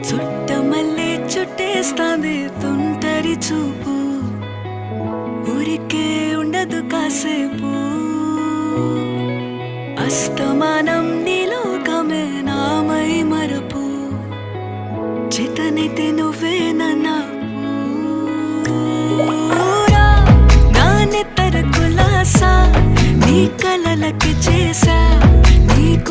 చుట్టమల్లే చుట్టేస్తాంది తుంటరి చూపు, ఊరికే ఉండదు కాసేపు. అస్తమానం నీలోకమే నామై మరపు, చేతనైతే నువ్వే